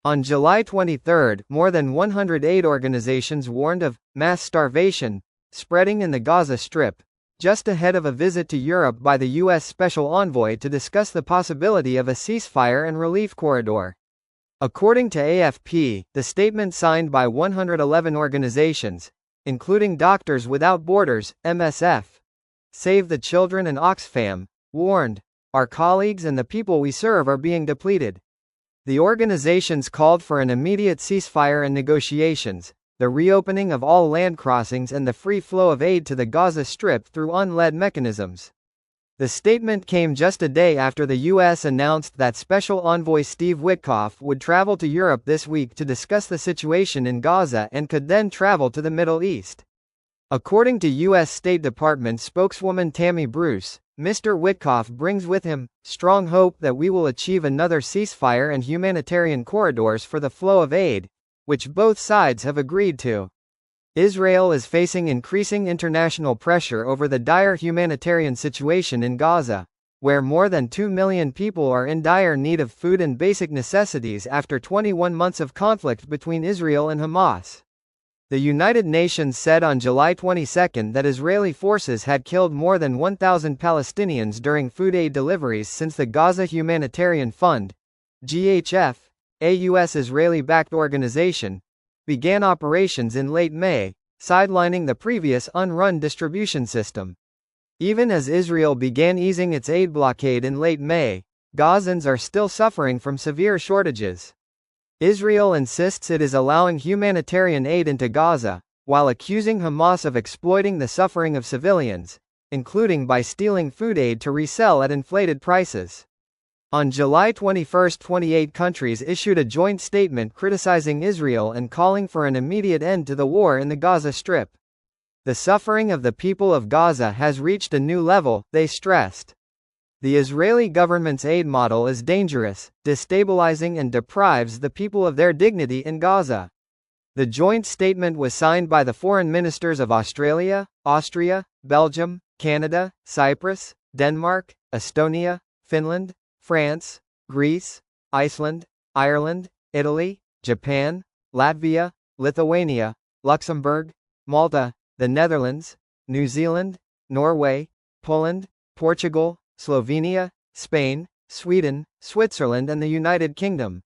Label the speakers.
Speaker 1: On July 23, more than 100 aid organizations warned of mass starvation spreading in the Gaza Strip, just ahead of a visit to Europe by the U.S. Special Envoy to discuss the possibility of a ceasefire and relief corridor. According to AFP, the statement signed by 111 organizations, including Doctors Without Borders, MSF, Save the Children and Oxfam, warned, "Our colleagues and the people we serve are being depleted." The organizations called for an immediate ceasefire and negotiations, the reopening of all land crossings and the free flow of aid to the Gaza Strip through unled mechanisms. The statement came just a day after the U.S. announced that Special Envoy Steve Witkoff would travel to Europe this week to discuss the situation in Gaza and could then travel to the Middle East. According to U.S. State Department spokeswoman Tammy Bruce, Mr. Witkoff brings with him strong hope that we will achieve another ceasefire and humanitarian corridors for the flow of aid, which both sides have agreed to. Israel is facing increasing international pressure over the dire humanitarian situation in Gaza, where more than 2 million people are in dire need of food and basic necessities after 21 months of conflict between Israel and Hamas. The United Nations said on July 22 that Israeli forces had killed more than 1,000 Palestinians during food aid deliveries since the Gaza Humanitarian Fund, GHF, a U.S. Israeli-backed organization, began operations in late May, sidelining the previous unrun distribution system. Even as Israel began easing its aid blockade in late May, Gazans are still suffering from severe shortages. Israel insists it is allowing humanitarian aid into Gaza, while accusing Hamas of exploiting the suffering of civilians, including by stealing food aid to resell at inflated prices. On July 21, 28 countries issued a joint statement criticizing Israel and calling for an immediate end to the war in the Gaza Strip. The suffering of the people of Gaza has reached a new level, they stressed. The Israeli government's aid model is dangerous, destabilizing and deprives the people of their dignity in Gaza. The joint statement was signed by the foreign ministers of Australia, Austria, Belgium, Canada, Cyprus, Denmark, Estonia, Finland, France, Greece, Iceland, Ireland, Italy, Japan, Latvia, Lithuania, Luxembourg, Malta, the Netherlands, New Zealand, Norway, Poland, Portugal, Slovenia, Spain, Sweden, Switzerland and the United Kingdom.